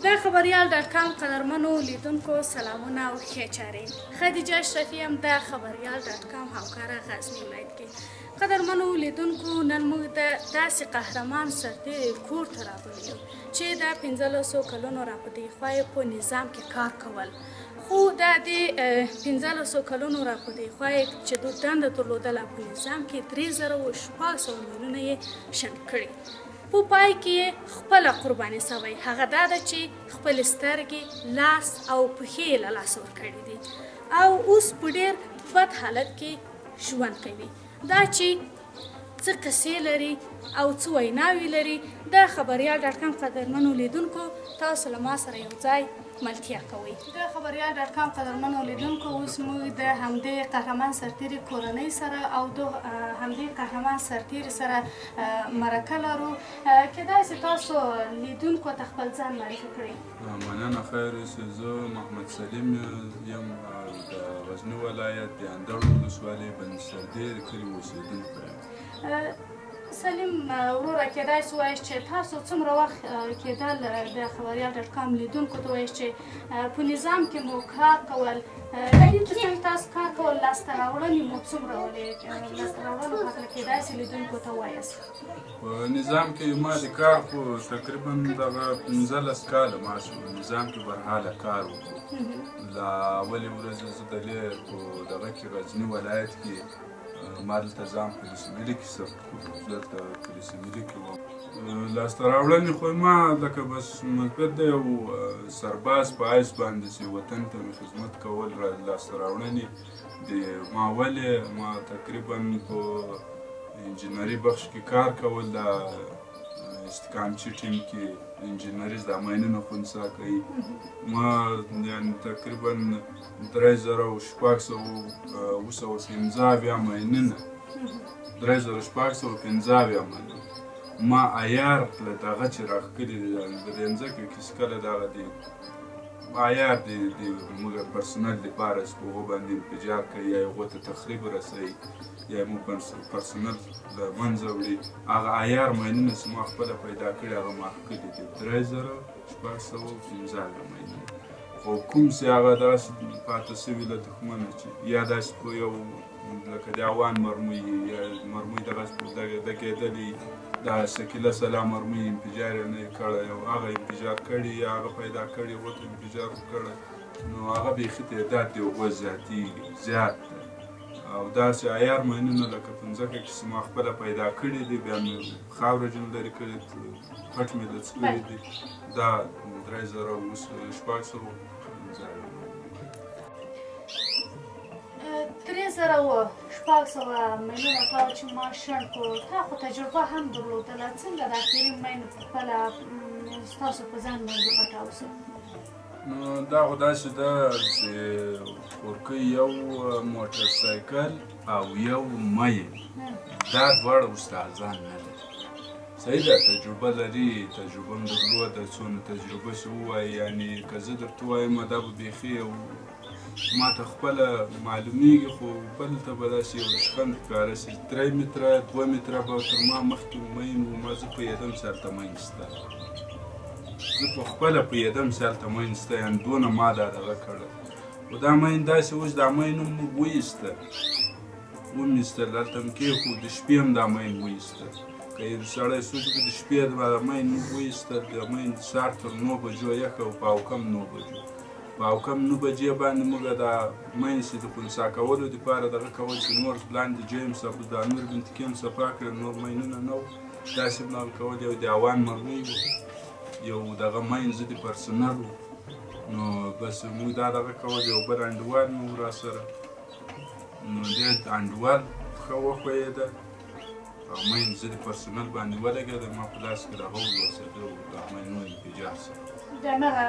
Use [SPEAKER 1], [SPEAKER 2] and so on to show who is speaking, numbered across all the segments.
[SPEAKER 1] د خبریال ډاټ کام قدرمنو لیدونکو سلامونه او ښې چارې. خدیجه اشرفي یم د خبریال ډاټ کام همکاره غزني ولایت کې. قدرمنو لیدونکو نن موږ د داسې قهرمان سرتېري کور ته راغلي یو چې د 1500 کلونو راپدېخوا یې په نظام کې کار کول، خو د دې 1500 کلونو راپدېخوا یې چې دوی دنده درلودله په نظام کې 3600 میلیونه یې شنډ کړي. په پای کې یې خپله قرباني سوی هغه دا ده چې خپلې سترګې، لاس او پښې یې له لاسه ورکړي دي او اوس په ډېر بد حالت کې ژوند کوي. دا چې څه قصې لري او څه ویناوې لري د خبریال ډاټ کام قدرمنو لیدونکو تاسو له ما سره یو ځای ملتیا کوئ. د خبریال ډاټ کام قدرمنو لیدونکو اوس موږ د همدې قهرمان سرتېري کورنۍ سره او د همدې قهرمان سرتېري سره مرکه لرو. کېدای سي تاسو لیدونکو ته خپل ځان معرفي کړئ.
[SPEAKER 2] مننه خیر اوسئ. زه محمد سلیم یم د غزني ولایت د اندړ ولسوالۍ بند سردیر کلي اوسېدونکی یم.
[SPEAKER 1] سلیم وروره، کېدای سي ووایاست چې تاسو څومره وخت کېدل د خبریال ډاټ کام لیدونکو ته ووایاست چې په نظام کې مو کار کول، څنګه تاسو کار کول، لاسته راوړنې مو څومره ولې لاسته راوړنو په هکله کېدای سي لیدونکو ته ووایاست؟
[SPEAKER 2] په نظام کې ما د کار خو تقریبا دغه 15 کاله ما نظام کې برحاله کار وکړو. له اولې ورځې زه دلې په دغه کې غزني ولایت کې ما دلته ځان پولیس ملي کې ثبت کړو. زه دلته پولیس ملي کې وم. لاسته راوړنې خو ما لکه بس ملګري د یو سرباز په حیث باندې چې وطن ته مې خدمت کول لاسته راوړنې د ما ولې ما تقریبا په انجینري بخش کې کار کول، د استقامچي ټیم کې انجینري د ماینونو خنثی کوي. ما یعنې تقریبا 3615 ماینونه 3615 ماینونه ما عیار له دغه چې راښکلي دي د دې ځمکې کې کله دغه دی عیار د موږ پرسنل دپاره چې په هغو باندې انفجار کوي یا هغو ته تخریب رسوي یا موږ پرسنل له منځه وړي، هغه عیار ماینونه چې ما خپله پیدا کړي هغه ما ښکلي دي 3615 ماینونه. خو کوم چې هغه داسې پاته سوي له دښمنه چې یا داسې په یو لکه د اوان مرمۍ یا مرمۍ دغسې دګېدلي د سکیله سلا مرمۍ انفجار یې نه یې کړی او هغه انفجار کړي یا هغه پیدا کړي هغو ته انفجار وکړی، نو هغه بیخي تعداد د هغو زیاتېږي زیات دی. او داسې عیار ماینونه لکه په ځمکه کې چې ما خپله پیدا کړي دي، بیا مې خاوره جون لرې کړي، پټ مې لڅکړي دي، دا 3615 میلیونه کاله چې ما شنډ کړو. تا خو تجربه هم درلودله، څنګه د اخري مین په خپله ستاسو په ځان باندې پټاوسه؟ نو دا خو داسې ده چې کورکۍ یو موټر سایکل او یو مین دا دواړه استادان نه دي. صحیح ده، تجربه لري، تجربه هم درلوده، څونه تجربه چې ووایي، یعنې که زه درته ووایم دا به بیخي ما ته خپله معلومیږي، خو بل ته به داسې یو ریشخند ښکاره شي 3 متره 2 متره به تر ما مخکې مین و، ما زه پوهېدم چې هلته مین شته، زه په خپله پوهېدم چې هلته مین شته، یعنې دونه ما دا دغه کړی. خو دا مین داسې اوس دا مین هم موږ وایسته ومیستل، هلته م کېښود، د شپې هم دا مین وایسته. که یو سړی سوچ وکړي د شپې دا مین موږ وایستل، د مین سهار تر 9 بجو یخه او په اوکم 9 بجو په اوکم 9 بجې باندې موږ دا مین چې د خنثی کولو دپاره دغه کول چې نور لاندې جیم صفا دا نور بنتکې هم صفا کړل، نور مینونه نه وو، داسې هم دغه کول. یو د اوان مرمۍ و، یو دغه مین ضد پرسنل و، نو بس موږ دا دغه کول. یو بل انډوال مو راسره، نو دې انډوال ښه وښویېده او مین ضد پرسنل باندې ولګېده، ما په لاس کې دغه ولوسېده و د مینو انفجار سره.
[SPEAKER 1] دمغه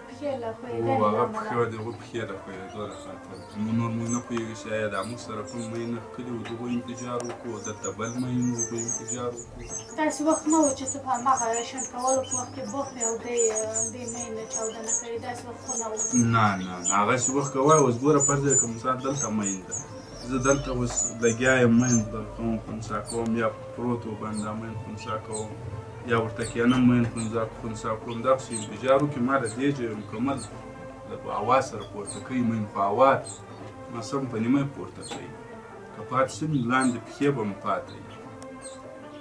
[SPEAKER 1] پښې له ښویېدلې
[SPEAKER 2] هغه پښې د هغو پښې له ښویېدو له خاطره نور موږ نه پوهېږو چې ایا دا موږ سره کوم مین ښکلي و، د هغو انفجار وکړو، دلته بل مین و، هغو انفجار وکړو.
[SPEAKER 1] داسې وخت نه و چې ته په هماغه شنډ کولو په وخت کې بوخت وې او دې مین چاودنه کړې، داسې وخت خو نه و؟
[SPEAKER 2] نه نه نه، هغسې وخت که وایي اوس ګوره فرض یې که مثال دلته مین ده، زه دلته اوس لګیا یم مین دغه کوم خنثی کوم یا پروت و باندې دا مین خنثی کوم،
[SPEAKER 3] یا ورته کښېنم مین خنثی کړم دغسې انفجار وکړي ما د دې چې مکمل د هوا سره پورته کوي مین خو هوا ما سم په نیمه پورته کوي که پاتې شم لاندې پښې به مې پاتې وي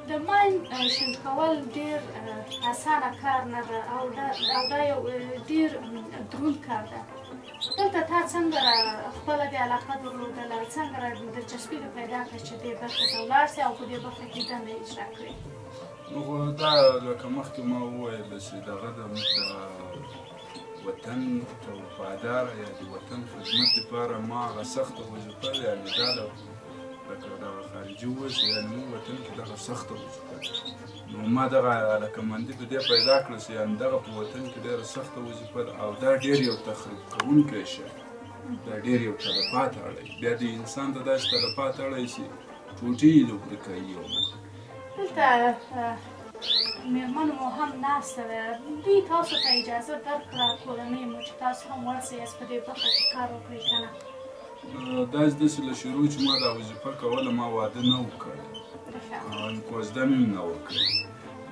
[SPEAKER 1] د ماین شنډ کول ډېر اسانه کار نه ده او دا یو ډېر دروند کار ده دلته تا څنګه خپله دې علاقه درلودله څنګه دلچسپي دې پیدا کړه چې دې برخه ته ولاړ سې او په دې برخه کې دنده اجرا کړې
[SPEAKER 3] نو دا لکه مخکې ما وویل چې دغه د وطن وفاداره یا د وطن خدمت لپاره ما هغه سخته وظیفه یعنې دا لکه دغه خارجي ووایي یعنې موږ وطن کې دغه سخته وظیفه نو ما دغه علاقمندي په دې پیدا کړه چې یعنې دغه په وطن کې ډېره سخته وظیفه ده او دا ډېر یو تخریب کوونکی شی دا ډېر یو تلفات اړوي بیا د انسان ته داسې تلفات اړوي چې ټوټې یې پرې کوي یو
[SPEAKER 1] دلته مېرمنو مو هم ناسته ده دوی تاسو ته اجازه درکړه کورنۍ مو چې تاسو هم ورسئ یاست په دې برخه کې کار وکړئ که نه
[SPEAKER 3] داسې داسې له شروع چې ما دا وظیفه کوله ما واده نه و کړی کوزده مې نه و کړی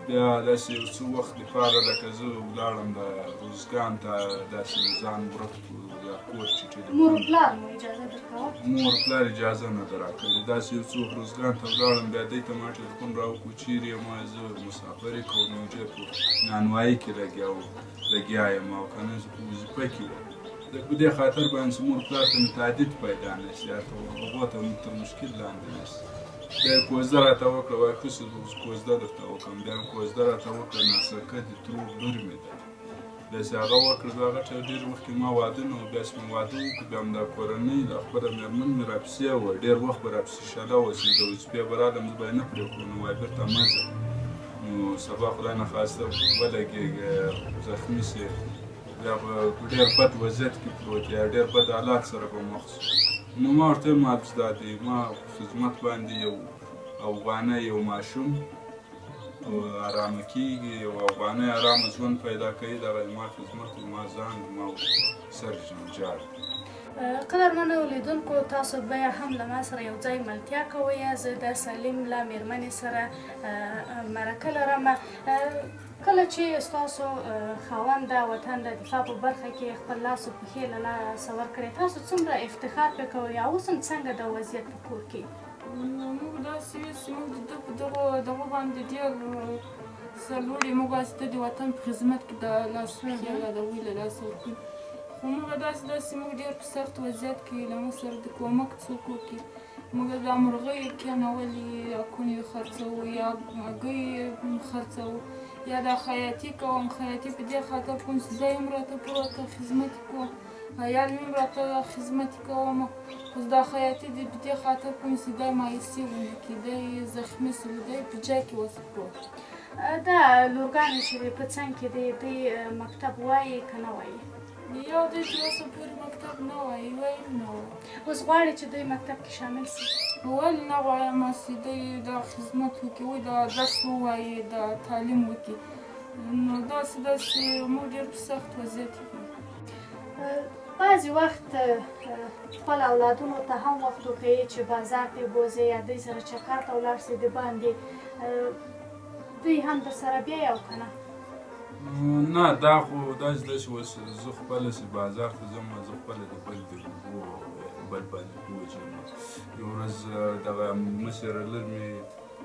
[SPEAKER 3] بیا داسې یو څه وخت دپاره لکه زه ولاړم د روزګان ته داسې ځان ورک یا کور چې
[SPEAKER 1] مور پلار مو اجازه درکوه
[SPEAKER 3] مور پلار اجازه نه ده راکړې داسې یو څه وخت روزګان ته ولاړم بیا دی ته ما ټلیفون راوکړو چیرې یم زه مسافرې کوم نو ډېر په نانوایي کې لګیا یم او که نه زه په وظیفه کې وم په دې خاطر باندې چې مور پلار ته مې تعدید پیدا نه شي هغو ته تر مشکل لاندې نه شي بیا یې کوزده راته وکړه وایي ښه شو کوزده درته وکړم بیا مې کوزده راته وکړه ناسکه د ترور لور مې ده بیا چې هغه وکړه بیا هغه ډېر مخکې ما واده نه و بیا چې مې واده وکړو بیا هم دا کورنۍ دا خپله مېرمن مې راپسې وه ډېر وخت به راپسې شله وه چې د وظیفې به رالم زه به یې نه پرېښودم نو وایي بېرته مه ځه نو سبا خدای نخواسته ولګېږي زخمي شي بیا په ډېر بد وضعیت کې پروت یا ډېر بد حالات سره به مخ شو نو ما ورته ویل ما دادی ما خدمت باندې یو افغانی یو ماشوم ارامه کېږي یو افغانی ارامه ژوند پیدا کوي دغه ما خدمت ما ځان ما سر جنجال
[SPEAKER 1] قدرمنو لیدونکو تاسو بیا هم له ما سره یو ځای ملتیا کوئ زه د سلیم له مېرمنې سره مرکه لرم کله چې ستاسو خاوند د وطن د دفاع په برخه کې خپل لاس او پښې له لاسه ورکړې تاسو څومره افتخار پرې کوئ او اوس هم څنګه د وضعیت په کور کې
[SPEAKER 4] موږ داسې یو چې موږ د ده په دغه باندې ډېر سرلوړي موږ هسې د وطن په خدمت کې د لاسونه ډېر د هغوی له لاسه ورکوي خو موږ داسې موږ ډېر په سخت وضعیت کې له موږ سره د کومک څوک وکړي موږ دا مرغۍ کېنولې یا کونې خرڅوو یا هګۍ خرڅوو یا دا خیاطي کوم خیاطي په دې خاطر کوم چې زه یم راته پروته خدمت کوم عیال مې راته خدمت کوم اوس دا خیاطي د په دې خاطر کوم چې دی مایوسي ونه کړي دی زخمي شوي دی په جای کې اوس پروت
[SPEAKER 1] دا لورګانې چې دی په څنګ کې دی دوی مکتب وایي که نه وایي
[SPEAKER 4] یا دوی تر اوسه پورې مکتب نه وایي وایي نه وایي
[SPEAKER 1] اوس غواړي چې دوی مکتب کې شامل شي
[SPEAKER 4] ولې نه غواړم چې دوی دا خدمت وکړي وایي دا درس ووایي دا تعلیم وکړي نو داسې موږ ډېر په سخت وضعیت کې
[SPEAKER 1] بعضې وخت خپل اولادونو ته هم وخت ورکوي چې بازار ته بوځي یا دوی سره چکر ته ولاړ شي د باندې دوی هم درسره بیایي او که نه
[SPEAKER 3] نه دا خو داسې اوس زه خپله چې بازار ته ځم زه خپله د بل د بل باندې بوځم یو ورځ دغه مشره لور مې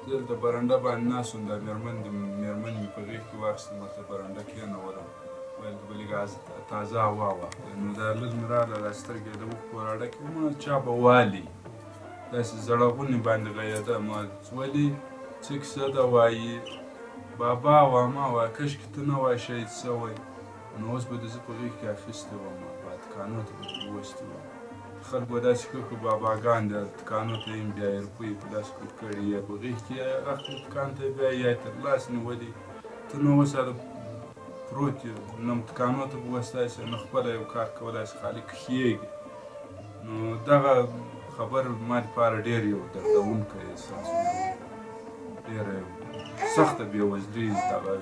[SPEAKER 3] زه د برنډه باندې ناست وم دا مېرمن مې په غېږ کې واخیستم ورته برنډه کېنولم ویل د بلې تازه هوا واخلئ نو دا لور مې راغله دا سترګې د اوښ په راډه کې ما چا به والي داسې زړه غونې باندې غږېده ما ولې څه کیسه ده وایي بابا واما وایي کشکې ته نه وای شهید شوی نو اوس به د زه په غېږ کې اخیستی وم بادکانو ته به وستې وم خلکو به داسې کړ که باباګان د تکانو ته یې بیا یې روپۍ په داسې کړي یا په غېږ کې اخلي تکان ته بیا یا تر لاس نیولي ته نو اوس پروت یې نه تکانو ته به وستی شې نه خپله یو کار کولی شې خالي کښېږي نو دغه خبر ما دپاره ډېر یو دردونکی احساس ډېره سخته بېوزلي دغه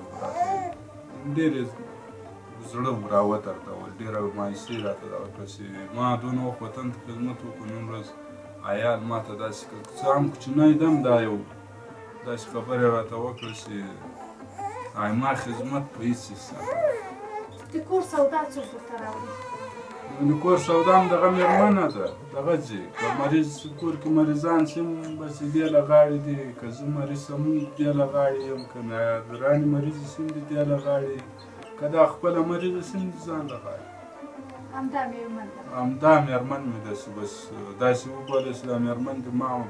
[SPEAKER 3] ډېرې زړه راودردول ډېره مایوسي راته دغه کړه چې ما دونه وخت وطن ته خدمت وکړو نن ورځ عیال ما ته داسې کړه څه هم کوچنی ده هم دا یو داسې خبرې راته وکړه چې ما خدمت په هېڅ حساب
[SPEAKER 2] د کور سودا څوک درته راوړي؟
[SPEAKER 3] د کور سودا هم دغه مېرمنه ده دغه ځي که مریض کور کې مریضان شي بس دې له غاړې دي که زه مریض شم دې له غاړې یم که رانې مریض شي دې له غاړې که دا خپله مریض شي ځان له غاړې
[SPEAKER 2] همدا مېرمن ده
[SPEAKER 3] همدا مېرمن مې ده چې بس داسې وبوله چې دا مېرمن دې ما هم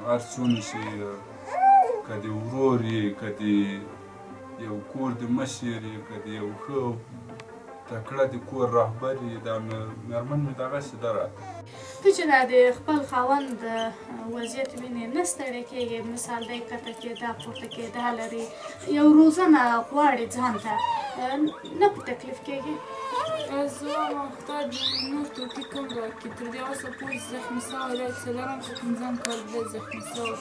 [SPEAKER 3] هر څونه چې که دې ورور یې که دې یو کور د مشر یې که د یو ښه تکړه د کور رهبر یې دا مېرمن مې دغسې ده راته
[SPEAKER 2] ته چې دا د خپل خاوند وضعیت وینې نه ستړی کېږې مثال دی کته کېدا پورته کېدا لري یو روزنه غواړي ځان ته نه په تکلیف کېږي؟
[SPEAKER 4] زه خدای دې نور توفیق هم راکړي تر دې اوسه پورې زخمي شوی دی څلورم که پنځم کال دی زخمي شوی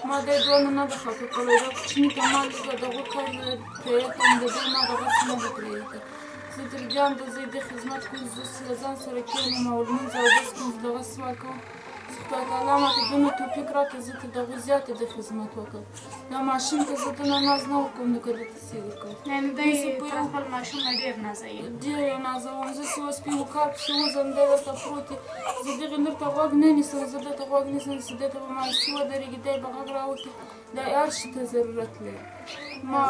[SPEAKER 4] ما دې دونه نه ده خفه کړی دا کوچني که ما لږه دغه کار پرېږدم د دې ما دغسې نه ده پرېږده زه تر دې اندازې د خدمت کوم زه له ځان سره کښېنم او لمونځ اودس کوم دغسې وکړم چې خدای تعالی ماته دونه توفیق راکړي زه تر دغه زیاته د خدمت وکړم دا ماشوم ته زه دونه ناز نه ورکوم لکه درته چې یې وکړم
[SPEAKER 2] یعنې دی تر خپل ماشوم نه ډېر نازوي؟
[SPEAKER 4] ډېر یې نازوم زه چې اوس پې وکار پسې وځم دی درته پروت دی زه دغې نور ته غوږ نه نیسم زه ده ته غوږ نیسم چې دی ته به مایوسي ودرېږي دی به غږ راوکړي دا هر شي ته ضرورت لري ما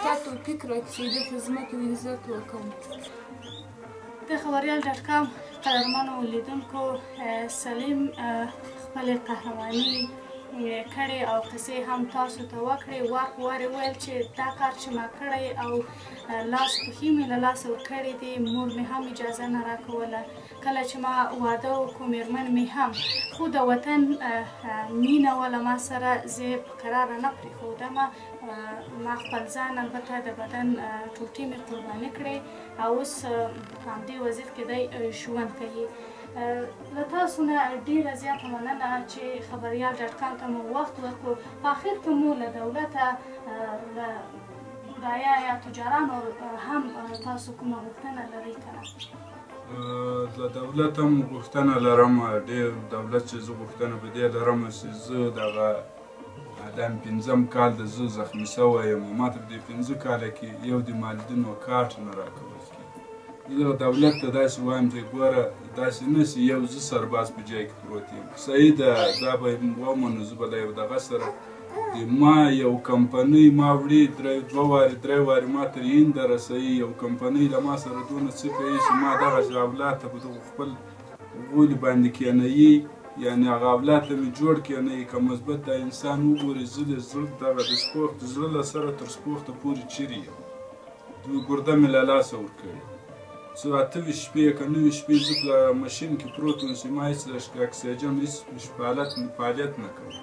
[SPEAKER 4] تا توفیق راکړي چې د خدمت او عزت وکړم
[SPEAKER 2] د خبریال ډاټ کام قدرمنو لیدونکو سلیم خپلې قهرماني کړې او قصې هم تاسو ته وکړې وار په وار یې ویل چې دا کار چې ما کړی او لاس پښې مې له لاسه ورکړې دي مور مې هم اجازه نه راکوله کله چې ما واده وکړو مېرمن مې هم خو د وطن مینه وه له ما سره زه په کراره نه پرېښودمه ما خپل ځان البته د بدن ټوټې مې قرباني کړې او اوس په همدې وضعیت کې دی ژوند کوي له تاسو نه ډېره زیاته مننه چې خبریال ډاټ کام ته مو وخت ورکړو په اخر کې مو له دولته له بودایا یا تجارانو هم تاسو کومه غوښتنه لرئ که نه؟
[SPEAKER 3] له دولت هم غوښتنه لرم ډېر دولت چې زه غوښتنه په دې لرم چې زه دغه دا پنځم کال د زه زخمي شوی یم او ماته په دې 5 کاله کې یو د مالدینو کارت نه راکول کېږي زه دولت ته داسې وایم چې ګوره داسې نه چې یو زه سرباز په جای کې پروت یم صحیح ده دا به ومنو زه به له یو دغه سره ما یو کمپنۍ ما وړي 2 وارې 3 وارې ما تر هنده رسوي یو کمپنۍ له ما سره دونه څه کوي چې ما دغسې اولاد ته په دغو خپل غولي باندې کېنوي یعنې هغه اولاد ته مې جوړ کېنوي که مثبت دا انسان وګوري زه د زړه دغه د سپوخت زړه له سره تر سپوخته پورې چیرې یم ګرده مې له لاسه ورکړې څه 28 شپې که 9 شپې زه په ماشین کې پروت وم چې ما هېڅ اکسیجن هېڅ فعالیت نه کوم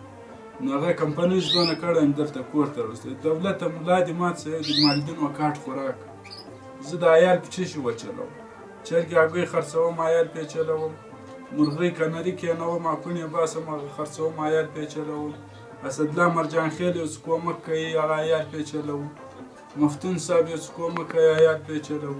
[SPEAKER 3] نو هغه کمپنۍ ژدونه کړی یم دلته کور ته راوستلی دولت ته ملا دې مات څه د مالدینو کارت خوراک زه د عیال په څه شي وچلوم چرګې هګۍ خرڅوم عیال پې چلوم مرغۍ کنري کېنوم اکونې باسم هغه خرڅوم عیال پې چلوم اسدالله مرجان خیل یو څه کومک کوي هغه عیال پې چلوم مفتون صاحب یو څه کومک کوي عیال پې چلوم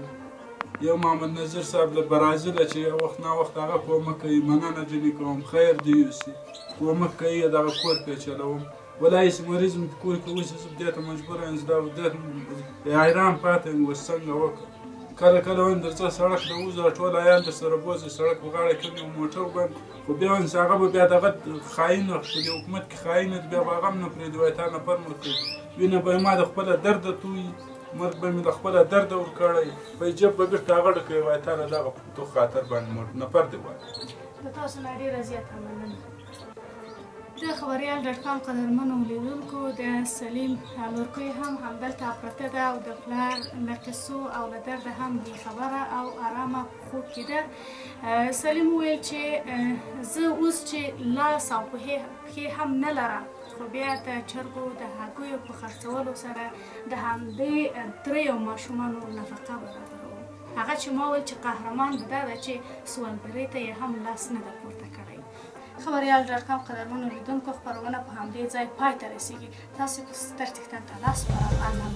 [SPEAKER 3] یو محمد نظیر صاحب له برازیله چې یو وخت ناوخت هغه کومک کوي مننه ځینې کوم خیر دې یوسي کومک کوي دغه کور پې چلوم ولایي چې مریض مې په کور کې اوسي زه دې ته مجبوره یم زه دا حیران پاتې یم اوس څنګه وکړم کله کله وایم درځه سړک ته وځه ټول عیال درسره بوځي سړک په غاړه کې مې موټر بند خو بیا وایم چې هغه به بیا دغه خاینه په دې حکومت کې خاینه بیا به هغه هم نه پرېږدي وایي تا نفر مړ کړي وینه به یې ما د خپله درده تویي مرګ به مې د خپله درده ورکړی وایي جب به بېرته هغه ډکوي وایي تا نه دغه تو خاطر باندې نفر دې وایي
[SPEAKER 2] د تاسو نه ډېره زیاته مننه د خبریال ډاټ کام قدرمنو لیدونکو د سلیم لورکۍ هم همدلته پرته ده او د پلار له قصو او له درده هم بېخبره او ارامه په خوب کې ده سلیم وویل چې زه اوس چې لاس او پښې هم نه لرم خو بیا د چرګو د هګیو په خرڅولو سره د همدې 3 ماشومانو نفقه برابروم هغه چې ما ویل چې قهرمان به دا ده چې سوالګرۍ ته یې هم لاس نه ده پورته کړی خبریال ډاټ کام قدرمنو لیدونکو خپرونه په همدې ځای پای ته رسیږي تاسو ستر څښتن ته لاس په امان